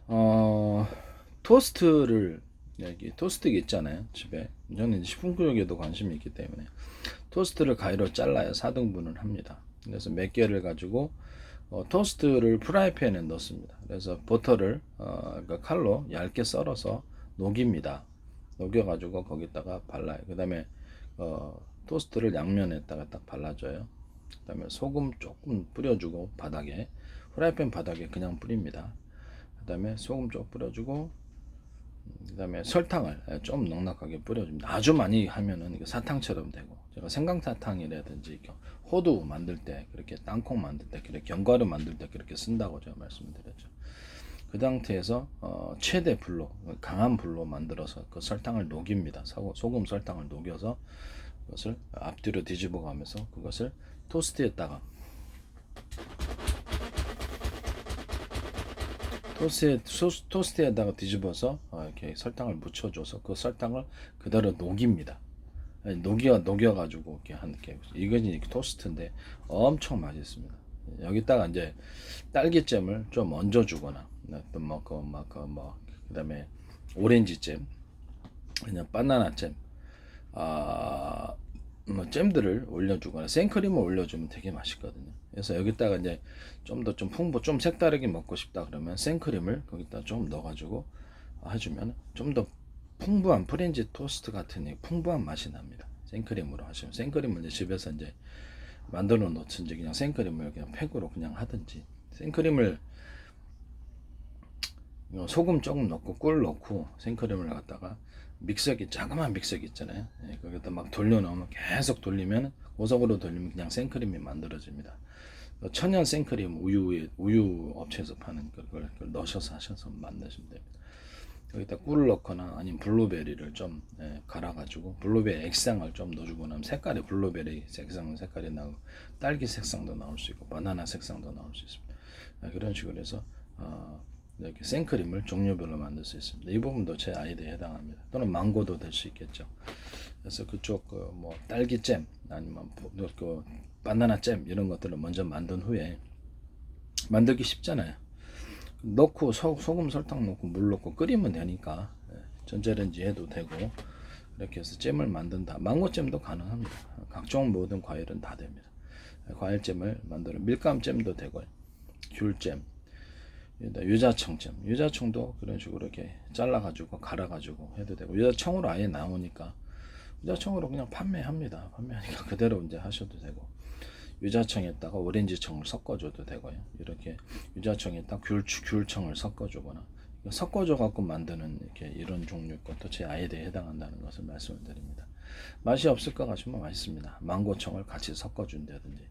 어, 토스트를 여기 토스트기 있잖아요 집에. 저는 식품구역에도 관심이 있기 때문에 토스트를 가위로 잘라요. 4등분을 합니다. 그래서 몇 개를 가지고 토스트를 프라이팬에 넣습니다. 그래서 버터를 그러니까 칼로 얇게 썰어서 녹입니다. 녹여가지고 거기다가 발라요. 그 다음에 토스트를 양면에다가 딱 발라줘요. 그 다음에 소금 조금 뿌려주고 바닥에, 프라이팬 바닥에 그냥 뿌립니다. 그 다음에 소금 좀 뿌려주고, 그 다음에 설탕을 좀 넉넉하게 뿌려줍니다. 아주 많이 하면은 이게 사탕처럼 되고, 제가 생강사탕이라든지 호두 만들 때, 그렇게 땅콩 만들 때, 그렇게 견과류 만들 때 그렇게 쓴다고 제가 말씀드렸죠. 그 상태에서 최대 불로, 강한 불로 만들어서 그 설탕을 녹입니다. 소금 설탕을 녹여서 그것을 앞뒤로 뒤집어 가면서 그것을 토스트에다가 토스트에다가 뒤집어서 이렇게 설탕을 묻혀줘서 그 설탕을 그대로 녹입니다. 녹여가지고 이렇게 한 게, 이건 이렇게 토스트인데 엄청 맛있습니다. 여기다가 이제 딸기잼을 좀 얹어주거나, 또뭐 그다음에 오렌지잼, 그냥 바나나잼, 아, 뭐 잼들을 올려주거나 생크림을 올려주면 되게 맛있거든요. 그래서 여기다가 이제 좀 더 좀 색다르게 먹고 싶다 그러면 생크림을 거기다 좀 넣어가지고 해주면 좀 더 풍부한 프렌치 토스트 같은 풍부한 맛이 납니다. 생크림으로 하시면, 생크림을 이제 집에서 이제 만들어 놓든지 그냥 생크림을 그냥 팩으로 그냥 하든지, 생크림을 소금 조금 넣고 꿀 넣고 생크림을 갖다가 믹서기, 자그마한 믹서기 있잖아요. 거기다 막 돌려놓으면, 계속 돌리면, 고속으로 돌리면 그냥 생크림이 만들어집니다. 천연 생크림, 우유 업체에서 파는 그걸 넣으셔서 하셔서 만드시면 됩니다. 여기다 꿀을 넣거나 아니면 블루베리를 좀 갈아가지고 블루베리 액상을 좀 넣어주고 나면 색깔이, 블루베리 색깔이 나오고 딸기 색상도 나올 수 있고 바나나 색상도 나올 수 있습니다. 그런 식으로 해서 이렇게 생크림을 종류별로 만들 수 있습니다. 이 부분도 제 아이디어에 해당합니다. 또는 망고도 될 수 있겠죠. 그래서 그쪽 뭐 딸기잼 아니면 그 바나나 잼 이런 것들을 먼저 만든 후에, 만들기 쉽잖아요. 넣고 소금 설탕 넣고 물 넣고 끓이면 되니까 전자레인지 해도 되고, 이렇게 해서 잼을 만든다. 망고잼도 가능합니다. 각종 모든 과일은 다 됩니다. 과일잼을 만들어 밀감잼도 되고요. 귤잼, 유자청도 그런 식으로 이렇게 잘라가지고 갈아가지고 해도 되고, 유자청으로 아예 나오니까 유자청으로 그냥 판매하니까 그대로 이제 하셔도 되고, 유자청에다가 오렌지청을 섞어줘도 되고요. 이렇게 유자청에다 귤청을 섞어주거나 섞어줘 갖고 만드는 이렇게 이런 종류 것도 제 아이디어에 해당한다는 것을 말씀을 드립니다. 맛이 없을 것 같으면 맛있습니다. 망고청을 같이 섞어준다든지,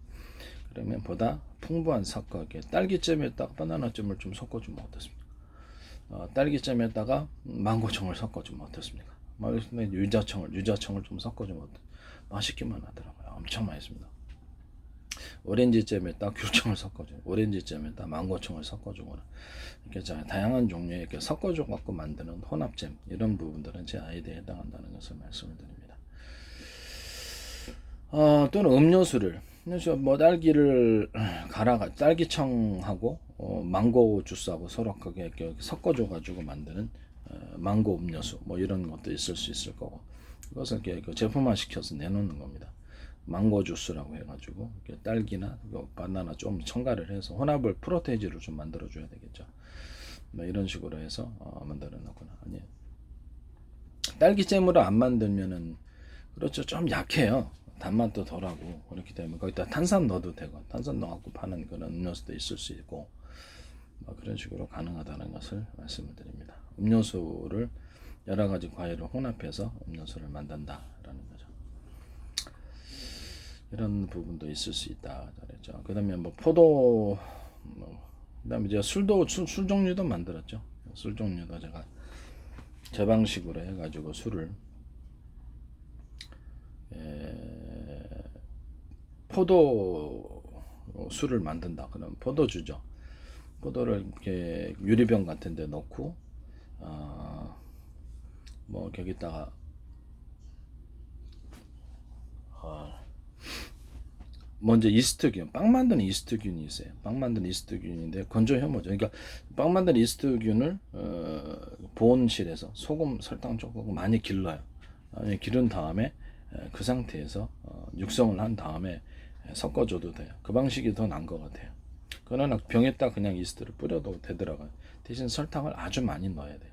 그러면 보다 풍부한 이렇게 딸기잼에다가 바나나잼을 좀 섞어주면 어떻습니까? 딸기잼에다가 망고청을 섞어주면 어떻습니까? 유자청을 좀 섞어주면 맛있기만 하더라고요. 엄청 맛있습니다. 오렌지잼에다 귤청을 섞어줘, 오렌지잼에다 망고청을 섞어주거나, 이렇게 다양한 종류의 이렇게 섞어줘 갖고 만드는 혼합잼, 이런 부분들은 제 아이디어에 해당한다는 것을 말씀을 드립니다. 또는 음료수를, 뭐 딸기를 딸기청하고 망고 주스하고 서로 그게 이렇게 섞어줘 가지고 만드는 망고 음료수, 뭐 이런 것도 있을 수 있을 거고, 그것을 이렇게 제품화 시켜서 내놓는 겁니다. 망고 주스라고 해가지고 딸기나 바나나 좀 첨가를 해서 혼합을, 프로테이지를 좀 만들어 줘야 되겠죠. 뭐 이런 식으로 해서 만들어 놓거나, 아니 딸기잼으로 안 만들면은, 그렇죠, 좀 약해요. 단맛도 덜하고. 그렇기 때문에 거기다 탄산 넣어도 되고, 탄산 넣어갖고 파는 그런 음료수도 있을 수 있고, 뭐 그런 식으로 가능하다는 것을 말씀을 드립니다. 음료수를 여러 가지 과일을 혼합해서 음료수를 만든다라는 거죠. 이런 부분도 있을 수 있다 그랬죠. 그다음에 뭐 포도, 그다음에 이제 술 종류도 만들었죠. 술 종류도 제가 제 방식으로 해가지고 포도 술을 만든다. 그럼 포도주죠. 포도를 이렇게 유리병 같은데 넣고 뭐 거기다가 먼저 이스트균, 빵 만드는 이스트균이 있어요. 빵 만드는 이스트균인데 건조 혐오죠. 그러니까 빵 만드는 이스트균을 보온실에서 소금, 설탕 조금 많이 길러요. 기른 다음에 그 상태에서 육성을 한 다음에 섞어줘도 돼요. 그 방식이 더 나은 것 같아요. 그러나 병에다 그냥 이스트를 뿌려도 되더라고요. 대신 설탕을 아주 많이 넣어야 돼요.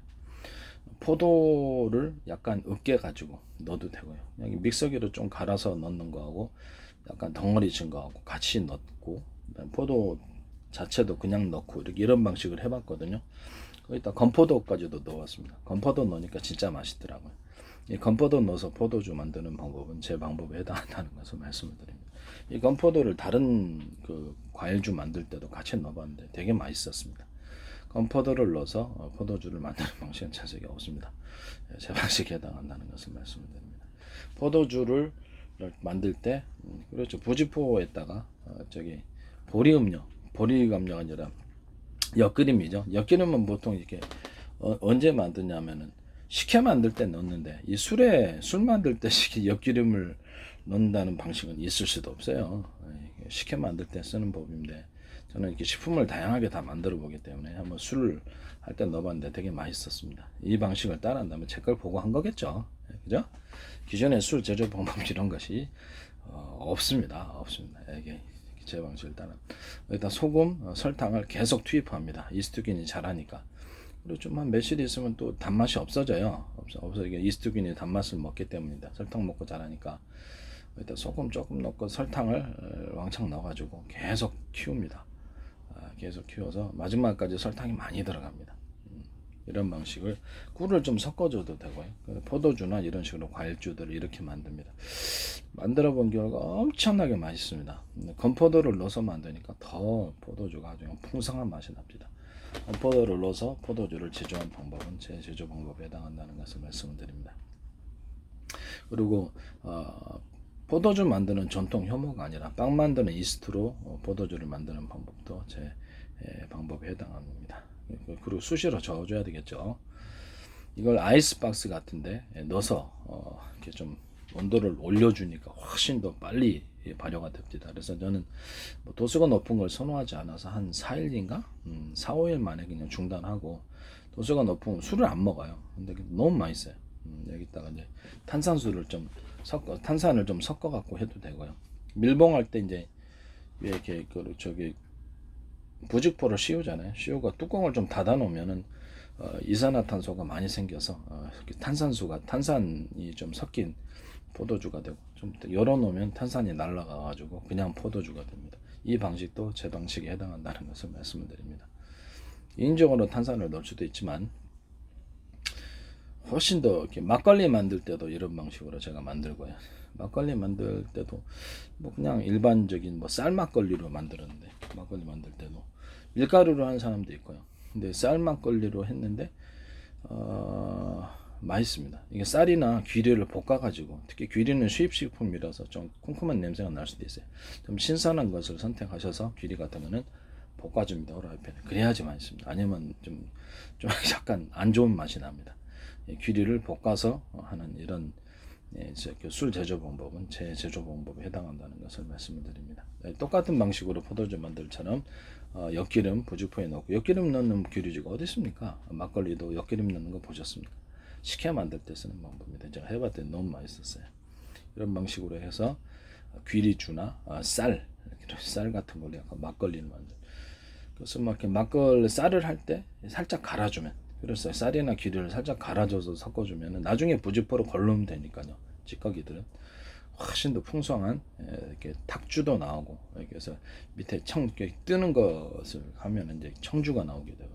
포도를 약간 으깨 가지고 넣어도 되고요. 그냥 믹서기로 좀 갈아서 넣는 거하고 약간 덩어리 진 거하고 같이 넣고, 포도 자체도 그냥 넣고 이렇게 이런 방식을 해봤거든요. 거기다 건포도까지도 넣었습니다. 건포도 넣으니까 진짜 맛있더라고요. 이 건포도 넣어서 포도주 만드는 방법은 제 방법에 해당한다는 것을 말씀을 드립니다. 이 건포도를 다른 그 과일주 만들 때도 같이 넣어봤는데 되게 맛있었습니다. 건포도를 넣어서 포도주를 만드는 방식은 자세히 없습니다. 제 방식에 해당한다는 것을 말씀을 드립니다. 포도주를 만들 때 그렇죠. 부지포에다가 저기 보리음료, 보리음료가 아니라 엿기름이죠. 엿기름은 보통 이렇게 언제 만드냐면은 식혜 만들 때 넣는데 이 술에 술 만들 때 엿기름을 넣는다는 방식은 있을 수도 없어요. 식혜 만들 때 쓰는 법인데 저는 이렇게 식품을 다양하게 다 만들어 보기 때문에 한번 술을 할 때 넣어봤는데 되게 맛있었습니다. 이 방식을 따라한다면 제 걸 보고 한 거겠죠. 그죠? 기존의 술 제조 방법 이런 것이 없습니다. 없습니다. 이게 제 방식을 따라. 여기다 소금, 설탕을 계속 투입합니다. 이스트균이 자라니까. 그리고 좀 한 며칠 있으면 또 단맛이 없어져요. 없어 이게 이스트균이 단맛을 먹기 때문입니다. 설탕 먹고 자라니까. 여기다 소금 조금 넣고 설탕을 왕창 넣어가지고 계속 키웁니다. 계속 키워서 마지막까지 설탕이 많이 들어갑니다. 이런 방식을 꿀을 좀 섞어줘도 되고요. 포도주나 이런 식으로 과일주들을 이렇게 만듭니다. 만들어 본 결과 엄청나게 맛있습니다. 건포도를 넣어서 만드니까 더 포도주가 아주 풍성한 맛이 납니다. 건포도를 넣어서 포도주를 제조한 방법은 제 제조 방법에 해당한다는 것을 말씀을 드립니다. 그리고 포도주 만드는 전통 효모가 아니라 빵 만드는 이스트로 포도주를 만드는 방법도 제 방법에 해당합니다. 그리고 수시로 저어줘야 되겠죠. 이걸 아이스박스 같은데 넣어서 이렇게 좀 온도를 올려주니까 훨씬 더 빨리 발효가 됩니다. 그래서 저는 뭐 도수가 높은 걸 선호하지 않아서 한 4일인가 4, 5일 만에 그냥 중단하고, 도수가 높은 술을 안 먹어요. 근데 너무 맛있어요. 여기다가 이제 탄산수를 좀 탄산을 좀 섞어 갖고 해도 되고요. 밀봉할 때 이제 이렇게 저기 부직포를 씌우잖아요. 씌우고 뚜껑을 좀 닫아 놓으면은 이산화탄소가 많이 생겨서 탄산이 좀 섞인 포도주가 되고, 좀 열어 놓으면 탄산이 날아가 가지고 그냥 포도주가 됩니다. 이 방식도 제 방식에 해당한다는 것을 말씀을 드립니다. 인적으로 탄산을 넣을 수도 있지만 훨씬 더 이렇게 막걸리 만들 때도 이런 방식으로 제가 만들고요. 막걸리 만들 때도 뭐 그냥 일반적인 뭐 쌀 막걸리로 만들었는데, 막걸리 만들 때도 밀가루로 하는 사람도 있고요. 근데 쌀 막걸리로 했는데 맛있습니다. 이게 쌀이나 귀리를 볶아가지고, 특히 귀리는 수입식품이라서 좀 쿰쿰한 냄새가 날 수도 있어요. 좀 신선한 것을 선택하셔서 귀리 같은 거는 볶아줍니다. 후라이팬에. 그래야지 맛있습니다. 아니면 좀 약간 안 좋은 맛이 납니다. 귀리를 볶아서 하는 이런 술 제조 방법은 제 제조 방법에 해당한다는 것을 말씀을 드립니다. 똑같은 방식으로 포도주 만들처럼 엿기름 부직포에 넣고, 엿기름 넣는 귀리주가 어디 있습니까? 막걸리도 엿기름 넣는 거 보셨습니까? 식혜 만들 때 쓰는 방법입니다. 제가 해봤더니 너무 맛있었어요. 이런 방식으로 해서 귀리주나 쌀 같은 걸로 약간 막걸리를 만들. 그래서 막걸리 쌀을 할 때 살짝 갈아주면, 그래서 쌀이나 귀리를 살짝 갈아줘서 섞어주면 나중에 부직포로 걸르면 되니까요. 찌꺼기들은 훨씬 더 풍성한 이렇게 탁주도 나오고, 그래서 밑에 뜨는 것을 하면 이제 청주가 나오게 되고,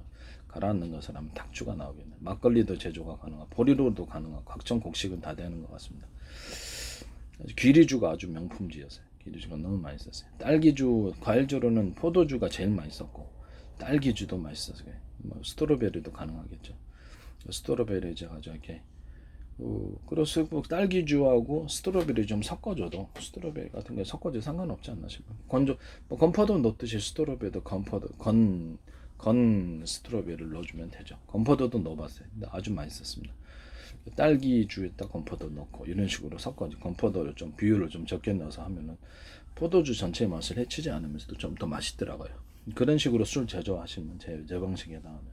가라앉는 것을 하면 탁주가 나오게 됩니다. 막걸리도 제조가 가능하고 보리로도 가능하고 각종 곡식은 다 되는 것 같습니다. 귀리주가 아주 명품주였어요. 귀리주가 너무 맛있었어요. 딸기주, 과일주로는 포도주가 제일 맛있었고 딸기주도 맛있었어요. 뭐 스트로베리도 가능하겠죠. 스트로베리 제가 이렇게 그래서 딸기주하고 스트로베리 좀 섞어줘도, 스트로베리 같은 거 섞어도 상관없지 않나 싶어요. 건포도 넣듯이 스트로베리도 건 스트로베리를 넣어주면 되죠. 건포도도 넣어봤어요. 근데 아주 맛있었습니다. 딸기주에다 건포도 넣고 이런 식으로 섞어서 건포도를 좀 비율을 좀 적게 넣어서 하면은 포도주 전체의 맛을 해치지 않으면서도 좀 더 맛있더라고요. 그런 식으로 술 제조하시면 제 방식에 해당하면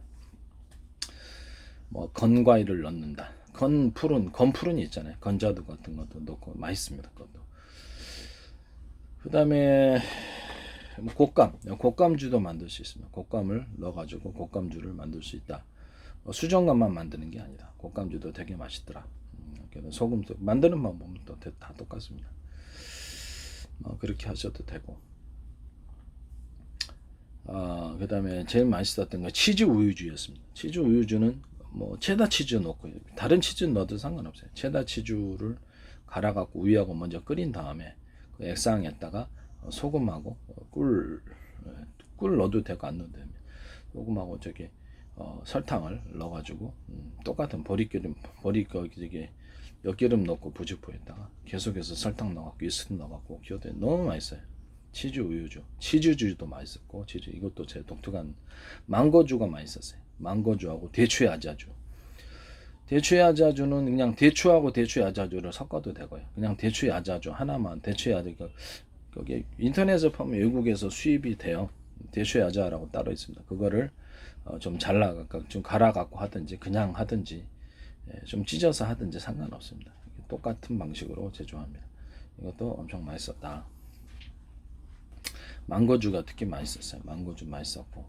뭐 건과일을 넣는다. 건푸른이 있잖아요. 건자두 같은 것도 넣고 맛있습니다. 그것도. 그다음에 곶감주도 만들 수 있습니다. 곶감을 넣어가지고 곶감주를 만들 수 있다. 수정감만 만드는 게 아니다. 곶감주도 되게 맛있더라. 소금도 만드는 방법은 또 다 똑같습니다. 그렇게 하셔도 되고. 그다음에 제일 맛있었던 건 치즈 우유주였습니다. 치즈 우유주는 뭐 체다 치즈 넣고 다른 치즈 넣어도 상관없어요. 체다 치즈를 갈아갖고 우유하고 먼저 끓인 다음에 그 액상에다가 소금하고 꿀 넣어도 되고 안 넣어도 됩니다. 소금하고 설탕을 넣어가지고 똑같은 엿기름 넣고 부직포에다가 계속해서 설탕 넣어갖고 이스트 넣어갖고 기어도 너무 맛있어요. 치즈 우유주, 치즈주도 맛있었고 이것도 제 독특한 망고주가 맛있었어요. 망고주하고 대추의 아자주. 대추의 아자주는 그냥 대추하고 대추의 아자주를 섞어도 되고요. 그냥 대추의 아자주 하나만 대추의 아자주 거기 인터넷에 보면 외국에서 수입이 돼요. 대추의 아자라고 따로 있습니다. 그거를 좀 잘라갖고 좀 갈아갖고 하든지 그냥 하든지 좀 찢어서 하든지 상관없습니다. 똑같은 방식으로 제조합니다. 이것도 엄청 맛있었다. 망고주가 특히 맛있었어요. 망고주 맛있었고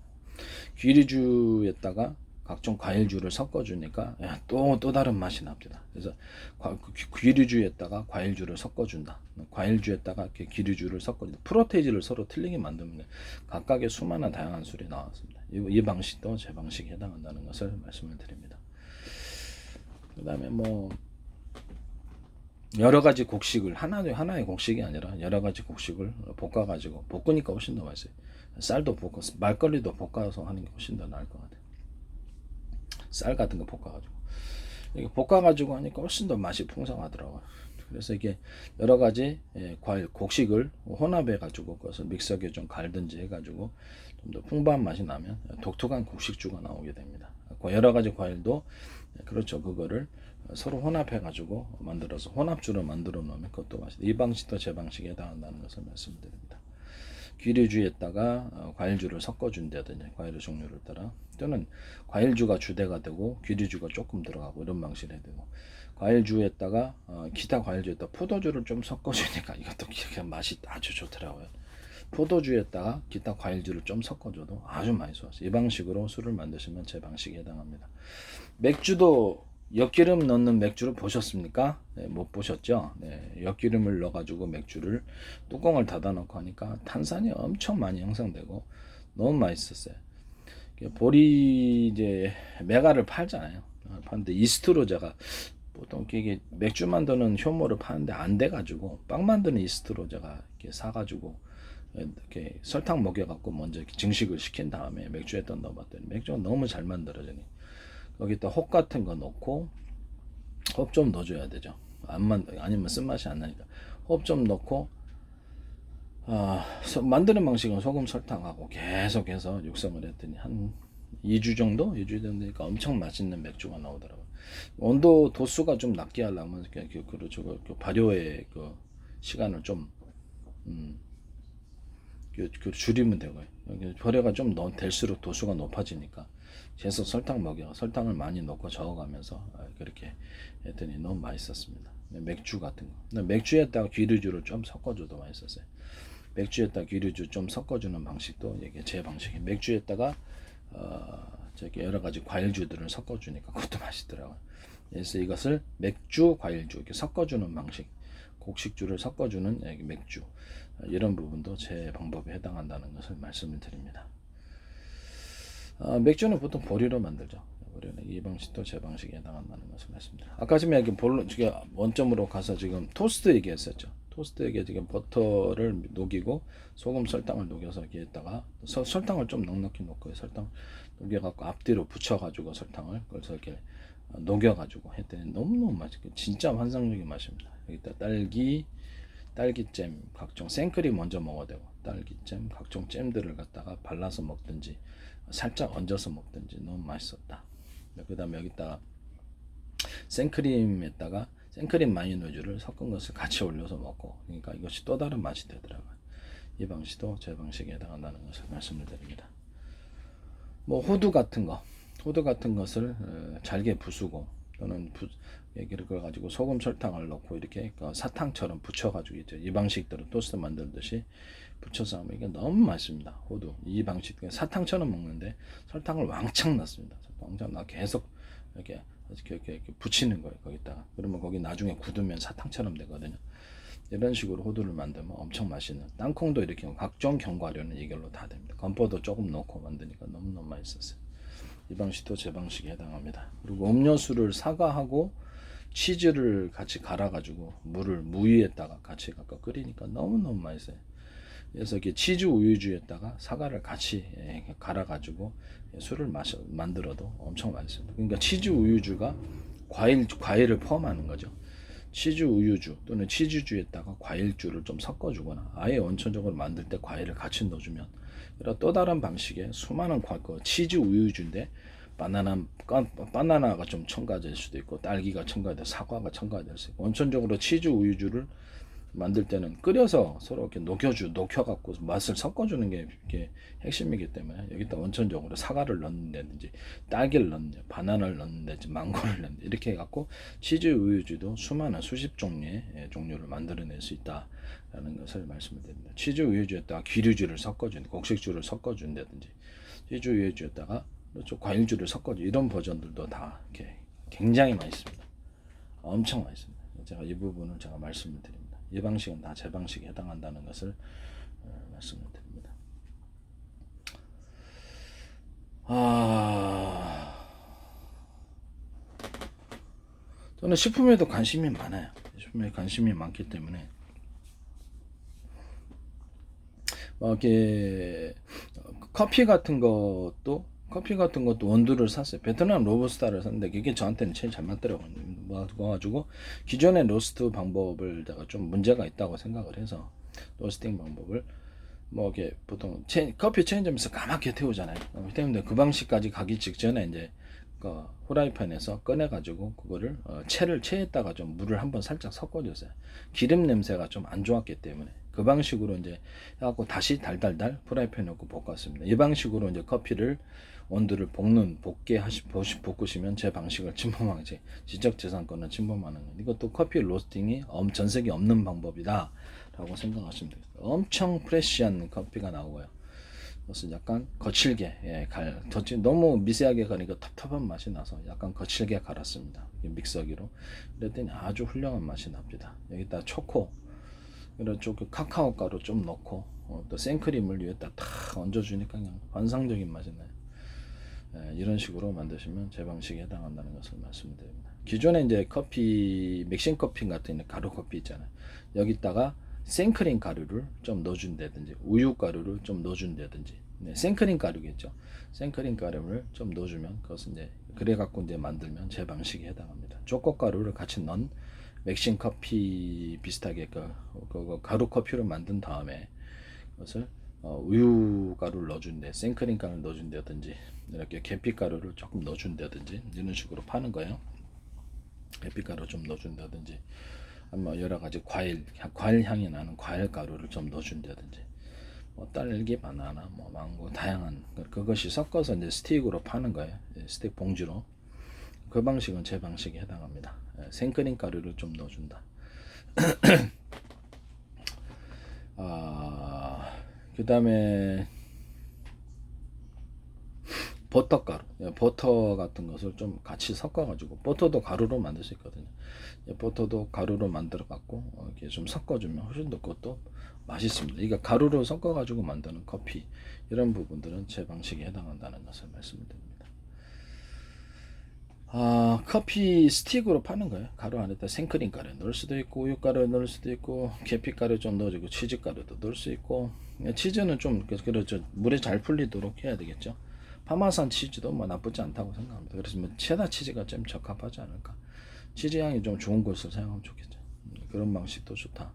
귀리주에다가 각종 과일주를 섞어주니까 또 다른 맛이 납니다. 그래서 귀리주에다가 과일주를 섞어준다. 과일주에다가 귀리주를 섞어준다. 프로테이지를 서로 틀리게 만들면 각각의 수많은 다양한 술이 나왔습니다. 이 방식도 제 방식에 해당한다는 것을 말씀을 드립니다. 그 다음에 뭐 여러 가지 곡식을 하나의 곡식이 아니라 여러 가지 곡식을 볶아가지고 볶으니까 훨씬 더 맛있어요. 쌀도 볶고 막걸리도 볶아서 하는 게 훨씬 더 나을 것 같아요. 쌀 같은 거 볶아가지고 이게 볶아가지고 하니까 훨씬 더 맛이 풍성하더라고요. 그래서 이게 여러 가지 과일 곡식을 혼합해가지고 그것을 믹서기에 좀 갈든지 해가지고 좀 더 풍부한 맛이 나면 독특한 곡식주가 나오게 됩니다. 여러 가지 과일도 그렇죠. 그거를 서로 혼합해가지고 만들어서 혼합주를 만들어 놓으면 그것도 맛있다. 이 방식도 제 방식에 해당한다는 것을 말씀드립니다. 귀리주에다가 과일주를 섞어준다든지 과일 종류를 따라 또는 과일주가 주대가 되고 귀리주가 조금 들어가고 이런 방식이 되고 과일주에다가 기타 과일주에다가 포도주를 좀 섞어주니까 이것도 맛이 아주 좋더라고요. 포도주에다가 기타 과일주를 좀 섞어줘도 아주 맛있어요. 이 방식으로 술을 만드시면 제 방식에 해당합니다. 맥주도 엿기름 넣는 맥주를 보셨습니까? 네, 못 보셨죠? 네, 엿기름을 넣어가지고 맥주를 뚜껑을 닫아놓고 하니까 탄산이 엄청 많이 형성되고 너무 맛있었어요. 보리 이제 메가를 팔잖아요. 파는데 이스트로 제가 보통 이게 맥주 만드는 효모를 파는데 안 돼가지고 빵 만드는 이스트로 제가 이렇게 사가지고 이렇게 설탕 먹여갖고 먼저 이렇게 증식을 시킨 다음에 맥주에다 넣어봤더니 맥주가 너무 잘 만들어지니 거기다 혹 같은 거 넣고 홉 좀 넣어줘야 되죠. 아니면 쓴맛이 안 나니까 홉 좀 넣고 만드는 방식은 소금 설탕하고 계속해서 육성을 했더니 한 2주 정도 되니까 엄청 맛있는 맥주가 나오더라고요. 온도 도수가 좀 낮게 하려면 그렇죠. 그 발효의 그 시간을 좀 줄이면 되고요. 발효가 좀 될수록 도수가 높아지니까 계속 설탕을 많이 넣고 저어가면서 그렇게 했더니 너무 맛있었습니다. 맥주 같은 거. 맥주에다가 귀리주를 좀 섞어줘도 맛있었어요. 맥주에다가 귀리주 좀 섞어주는 방식도 이게 제 방식이에요. 맥주에다가 여러 가지 과일주들을 섞어주니까 그것도 맛있더라고요. 그래서 이것을 맥주, 과일주 이렇게 섞어주는 방식, 곡식주를 섞어주는 맥주 이런 부분도 제 방법에 해당한다는 것을 말씀을 드립니다. 맥주는 보통 보리로 만들죠. 이 방식도 제 방식에 해당한다는 것을 말씀드립니다. 아까 지금 원점으로 가서 지금 토스트 얘기했었죠. 토스트에게 지금 버터를 녹이고 소금 설탕을 녹여서 여기에다가 설탕을 좀 넉넉히 넣고 설탕 녹여갖고 앞뒤로 붙여가지고 설탕을 그래서 이렇게 녹여가지고 했더니 너무너무 맛있고 진짜 환상적인 맛입니다. 여기다 딸기잼 각종 생크림 먼저 먹어야 되고 딸기잼 각종 잼들을 갖다가 발라서 먹든지 살짝 얹어서 먹든지 너무 맛있었다. 그 다음에 여기다가 생크림 마요네즈를 섞은 것을 같이 올려서 먹고 그러니까 이것이 또 다른 맛이 되더라고요. 이 방식도 제 방식에 해당한다는 것을 말씀을 드립니다. 뭐 호두 같은 것을 잘게 부수고 또는 얘기를 가지고 소금 설탕을 넣고 이렇게 사탕처럼 부쳐가지고 있죠. 이 방식대로 토스트 만들듯이 부쳐서 하면 이게 너무 맛있습니다. 호두 이 방식 사탕처럼 먹는데 설탕을 왕창 넣습니다. 왕창 넣어 계속 이렇게 붙이는 거예요. 거기다가 그러면 거기 나중에 굳으면 사탕처럼 되거든요. 이런 식으로 호두를 만들면 엄청 맛있는, 땅콩도 이렇게 각종 견과류는 이걸로 다 됩니다. 건포도 조금 넣고 만드니까 너무너무 맛있었어요. 이 방식도 제 방식에 해당합니다. 그리고 음료수를 사과하고 치즈를 같이 갈아가지고 물을 무위에다가 같이 끓이니까 너무너무 맛있어요. 그래서 이렇게 치즈 우유주에다가 사과를 같이 갈아가지고 술을 만들어도 엄청 맛있습니다. 그러니까 치즈 우유주가 과일을 포함하는 거죠. 치즈 우유주 또는 치즈주에다가 과일주를 좀 섞어주거나 아예 원천적으로 만들 때 과일을 같이 넣어주면, 이런 또 다른 방식의 수많은 치즈 우유주인데 바나나가 좀 첨가될 수도 있고 딸기가 첨가될, 사과가 첨가될 수 있고, 원천적으로 치즈 우유주를 만들 때는 끓여서 서로 이렇게 녹여갖고 맛을 섞어주는 게 이게 핵심이기 때문에 여기다 원천적으로 사과를 넣는다든지 딸기를 넣는다든지 바나나를 넣는다든지 망고를 넣는다든지 이렇게 해갖고 치즈 우유주도 수많은 수십 종류의 종류를 만들어낼 수 있다라는 것을 말씀을 드립니다. 치즈 우유주에다가 기류주를 섞어주는, 곡식주를 섞어준다든지 치즈 우유주에다가 과일주를 섞어주, 이런 버전들도 다 이렇게 굉장히 맛있습니다. 엄청 맛있습니다. 제가 이 부분을 제가 말씀을 드립니다. 이 방식은 다 제 방식에 해당한다는 것을 말씀을 드립니다. 저는 식품에도 관심이 많아요. 식품에 관심이 많기 때문에 이렇게 커피 같은 것도 원두를 샀어요. 베트남 로부스타를 샀는데 이게 저한테는 제일 잘 맞더라고요. 가지고 기존의 로스트 방법을 제가 좀 문제가 있다고 생각을 해서, 로스팅 방법을 이렇게 보통 커피 체인점에서 까맣게 태우잖아요. 때문에 그 방식까지 가기 직전에 이제 후라이팬에서 꺼내 가지고 그거를 체에다가 좀 물을 한번 살짝 섞어줬어요. 기름 냄새가 좀 안 좋았기 때문에 그 방식으로 이제 해갖고 다시 달달달 프라이팬에 넣고 볶았습니다. 이 방식으로 이제 커피를 원두를 볶으시면 제 방식을 침범하지, 지적재산권을 침범하는 거예요. 이것도 커피 로스팅이 전 세계에 없는 방법이다 라고 생각하시면 됩니다. 엄청 프레시한 커피가 나오고요. 그래서 약간 거칠게 너무 미세하게 가니까 텁텁한 맛이 나서 약간 거칠게 갈았습니다. 믹서기로. 그랬더니 아주 훌륭한 맛이 납니다. 여기다 초코, 이런 카카오 가루 좀 넣고 또 생크림을 위에다 탁 얹어주니까 그냥 환상적인 맛이 나요. 이런 식으로 만드시면 제 방식에 해당한다는 것을 말씀드립니다. 기존에 이제 맥신 커피 같은 가루 커피 있잖아요. 여기다가 생크림 가루를 좀 넣어준다든지 우유 가루를 좀 넣어준다든지, 생크림 가루겠죠. 생크림 가루를 좀 넣어주면 그것은 이제 그래 갖고 이제 만들면 제 방식에 해당합니다. 초코 가루를 같이 넣은 맥신 커피 비슷하게 그 가루 커피를 만든 다음에 그것을 우유 가루를 넣어준대, 생크림 가루를 넣어준다든지, 이렇게 계피 가루를 조금 넣어준다든지 이런 식으로 파는 거예요. 계피 가루 좀 넣어준다든지, 아마 여러 가지 과일 향이 나는 과일 가루를 좀 넣어준다든지, 딸기, 바나나, 망고 다양한 그것이 섞어서 이제 스틱으로 파는 거예요. 스틱 봉지로. 그 방식은 제 방식에 해당합니다. 생크림 가루를 좀 넣어준다. 그 다음에 버터 같은 것을 좀 같이 섞어가지고, 버터도 가루로 만들 수 있거든요. 버터도 가루로 만들어 갖고 이렇게 좀 섞어주면 훨씬 더 그것도 맛있습니다. 이게 가루로 섞어가지고 만드는 커피, 이런 부분들은 제 방식에 해당한다는 것을 말씀드립니다. 커피 스틱으로 파는 거예요. 가루 안에다 생크림 가루 넣을 수도 있고 우유 가루 넣을 수도 있고 계피 가루 좀 넣어주고 치즈 가루도 넣을 수 있고, 치즈는 좀 그렇죠, 물에 잘 풀리도록 해야 되겠죠. 파마산 치즈도 나쁘지 않다고 생각합니다. 그래서 체다 치즈가 좀 적합하지 않을까. 치즈 향이 좀 좋은 것을 사용하면 좋겠죠. 그런 방식도 좋다.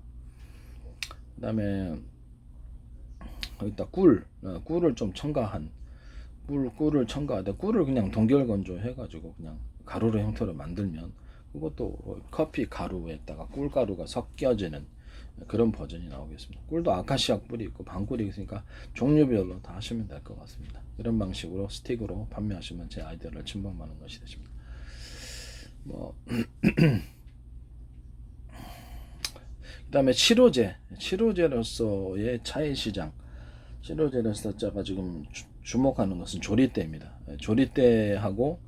그 다음에 여기다 꿀을 좀 첨가한, 꿀을 첨가하되 꿀을 그냥 동결 건조해가지고 그냥 가루로 형태로 만들면 그것도 커피 가루에다가 꿀가루가 섞여지는 그런 버전이 나오겠습니다. 꿀도 아카시아 꿀이 있고 방꿀이 있으니까 종류별로 다 하시면 될 것 같습니다. 이런 방식으로 스틱으로 판매하시면 제 아이디어를 침범하는 것이 되십니다. 그다음에 치료제로서의 차의 시장. 치료제로서 제가 지금 주목하는 것은 조리대입니다. 조리대하고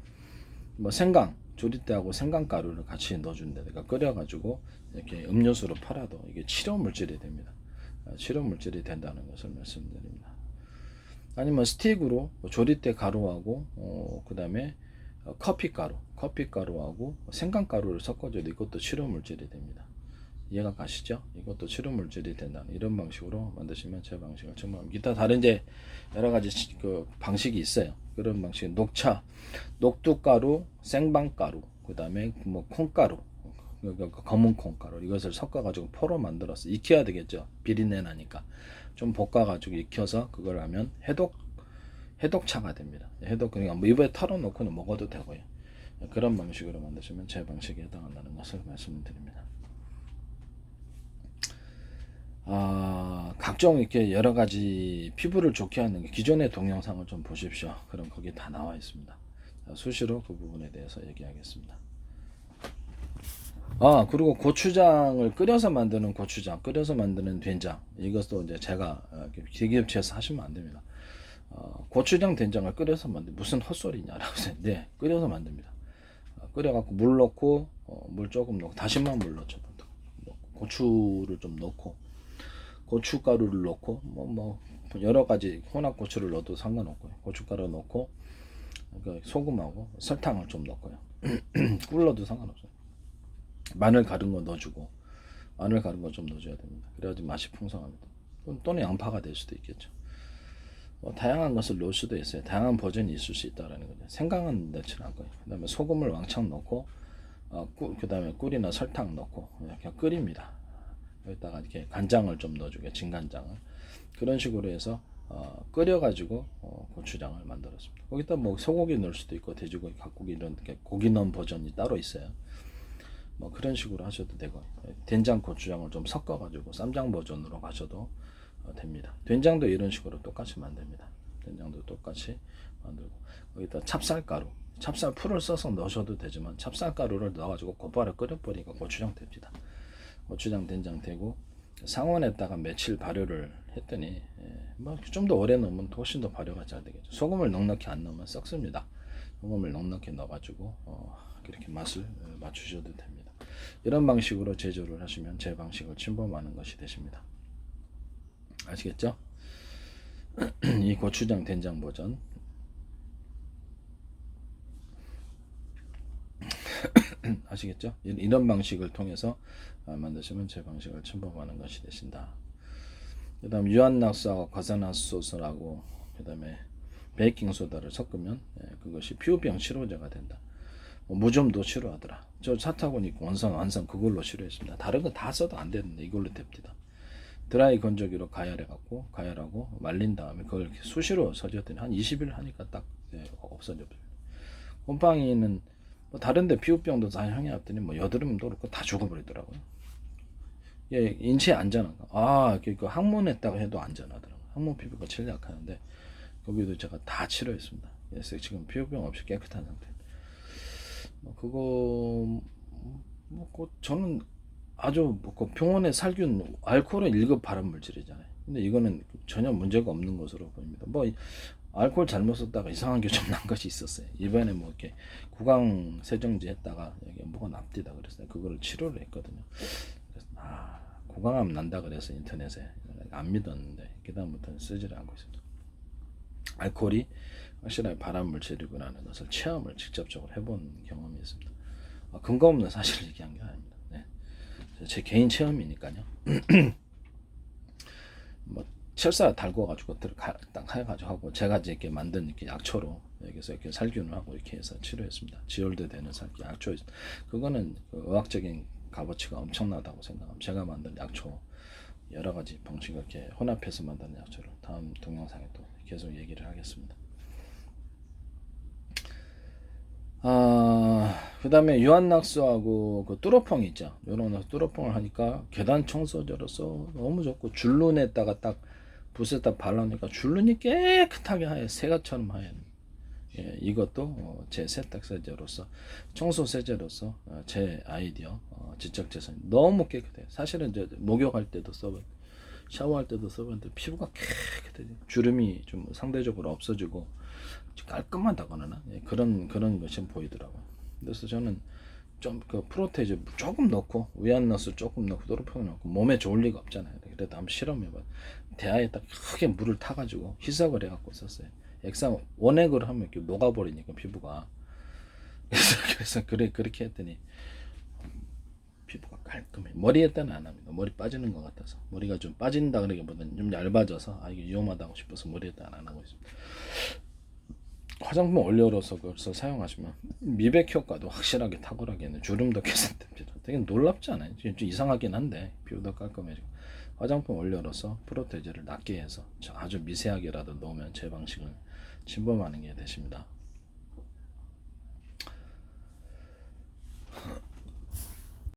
생강, 조리대하고 생강가루를 같이 넣어준다. 그러니까 끓여가지고 이렇게 음료수로 팔아도 이게 치료 물질이 됩니다. 치료 물질이 된다는 것을 말씀드립니다. 아니면 스틱으로 조리대 가루하고 그다음에 커피가루하고 생강가루를 섞어줘도 이것도 치료 물질이 됩니다. 이해가 가시죠? 이것도 치료 물질이 된다는 이런 방식으로 만드시면 제 방식을 청구합니다. 기타 다른 이제 여러 가지 그 방식이 있어요. 그런 방식, 녹두가루, 생방가루, 그다음에 콩가루, 검은 콩가루 이것을 섞어가지고 포로 만들어서 익혀야 되겠죠. 비린내 나니까 좀 볶아가지고 익혀서 그걸 하면 해독차가 됩니다. 그러니까 입에 털어놓고는 먹어도 되고요. 그런 방식으로 만드시면 제 방식에 해당한다는 것을 말씀드립니다. 각종 이렇게 여러 가지 피부를 좋게 하는 기존의 동영상을 좀 보십시오. 그럼 거기 다 나와 있습니다. 수시로 그 부분에 대해서 얘기하겠습니다. 그리고 고추장을 끓여서 만드는 된장. 이것도 이제 제가 기계업체에서 하시면 안 됩니다. 고추장 된장을 끓여서 무슨 헛소리냐라고 해서 네, 끓여서 만듭니다. 끓여갖고 물 넣고 물 조금 넣고 다시마 물 넣죠. 고추를 좀 넣고 고춧가루를 넣고 여러 가지 혼합고추를 넣어도 상관없고요. 고춧가루 넣고 소금하고 설탕을 좀 넣고요. 꿀 넣어도 상관없어요. 마늘 가른 거 넣어주고 마늘 가른 거 좀 넣어줘야 됩니다. 그래야지 맛이 풍성합니다. 또는 양파가 될 수도 있겠죠. 다양한 것을 넣을 수도 있어요. 다양한 버전이 있을 수 있다라는 거죠. 생강은 넣지는 않고요. 그다음에 소금을 왕창 넣고 그다음에 꿀이나 설탕 넣고 이렇게 끓입니다. 여기다가 이렇게 간장을 좀 넣어주게, 진간장을. 그런 식으로 해서 끓여가지고 고추장을 만들었습니다. 거기다 소고기 넣을 수도 있고 돼지고기, 갓고기 이런 고기 넣은 버전이 따로 있어요. 그런 식으로 하셔도 되고 된장 고추장을 좀 섞어가지고 쌈장 버전으로 가셔도 됩니다. 된장도 이런 식으로 똑같이 만듭니다. 된장도 똑같이 만들고 거기다 찹쌀 풀을 써서 넣으셔도 되지만 찹쌀가루를 넣어가지고 곧바로 끓여버리니까 고추장 됩니다. 고추장 된장 되고 상온에다가 며칠 발효를 했더니 좀 더 오래 넣으면 훨씬 더 발효가 잘 되겠죠. 소금을 넉넉히 안 넣으면 썩습니다. 소금을 넉넉히 넣어가지고 이렇게 맛을 맞추셔도 됩니다. 이런 방식으로 제조를 하시면 제 방식을 침범하는 것이 되십니다. 아시겠죠? 이 고추장 된장 버전 아시겠죠? 이런 방식을 통해서 만드시면 제 방식을 침범하는 것이 되신다. 그 다음 유한낙수하고 과산화수소라고 그 다음에 베이킹소다를 섞으면 그것이 피부병 치료제가 된다. 무좀도 치료하더라. 저 사타구니 완선 그걸로 치료했습니다. 다른 거 다 써도 안 되는데 이걸로 됩니다. 드라이 건조기로 가열하고 말린 다음에 그걸 이렇게 수시로 서졌더니 한 20일 하니까 딱 없어져 버려요. 곰팡이는 다른데 피부병도 다 향해 왔더니 여드름도 그렇고 다 죽어버리더라고요. 인체에 안전한 그 항문에다가 해도 안전하더라고요. 항문 피부가 제일 약하는데 거기도 제가 다 치료했습니다. 그래서 지금 피부병 없이 깨끗한 상태. 저는 아주 병원에 살균 알코올은 1급 발암 물질이잖아요. 근데 이거는 전혀 문제가 없는 것으로 보입니다. 알코올 잘못 썼다가 이상한 게 좀 난 것이 있었어요. 이번에 이렇게 구강 세정제 했다가 여기 뭐가 납디다 그랬어요. 그거를 치료를 했거든요. 그래서 구강암 난다 그래서 인터넷에 안 믿었는데 그다음부터는 쓰지를 않고 있습니다. 알코올이 확실하게 발암 물질이구나라는 것을 체험을 직접적으로 해본 경험이 있습니다. 근거 없는 사실을 얘기한 게 아닙니다. 네. 제 개인 체험이니까요. 철사 달궈가지고 딱 해가지고 하고 제가 이렇게 만든 이렇게 약초로 여기서 이렇게 살균을 하고 이렇게 해서 치료했습니다. 지혈도 되는 약초. 그거는 의학적인 값어치가 엄청나다고 생각합니다. 제가 만든 약초 여러 가지 방식을 이렇게 혼합해서 만든 약초를 다음 동영상에 또 계속 얘기를 하겠습니다. 그 다음에 유한낙수하고 그 뚜러펑 있죠. 요런 뚜러펑을 하니까 계단 청소제로서 너무 좋고, 줄눈에다가 딱 붓에다 발라놓으니까 줄눈이 깨끗하게 하얘, 새가처럼 하얘. 예, 이것도 제 세탁 세제로서, 청소 세제로서 제 아이디어, 지적 재산 너무 깨끗해요. 사실은 이제 목욕할 때도 샤워할 때도 써봤는데 피부가 깨끗해, 주름이 좀 상대적으로 없어지고 깔끔하다거나, 예, 그런 것이 보이더라고요. 그래서 저는 좀 그 프로테이즈 조금 넣고, 위안너스 조금 넣고, 도르평 넣고, 몸에 좋을 리가 없잖아요. 그래도 한번 실험해봐. 대야에다 크게 물을 타가지고 희석을 해갖고 썼어요. 액상 원액으로 하면 이렇게 녹아버리니까 피부가. 그래서 그렇게 했더니 피부가 깔끔해. 머리 할 때는 안 합니다. 머리 빠지는 것 같아서. 머리가 좀 빠진다 그러기보다는 좀 얇아져서, 이게 위험하다고 싶어서 머리 할 때는 안 하고 있습니다. 화장품 원료로서 그래서 사용하시면 미백 효과도 확실하게 탁월하게 있는, 주름도 개선됩니다. 되게 놀랍지 않아요? 좀 이상하긴 한데 피부도 깔끔해지고. 화장품 원료로서 프로테이즈를 낮게 해서 아주 미세하게라도 넣으면 제 방식을 침범하는 게 되십니다.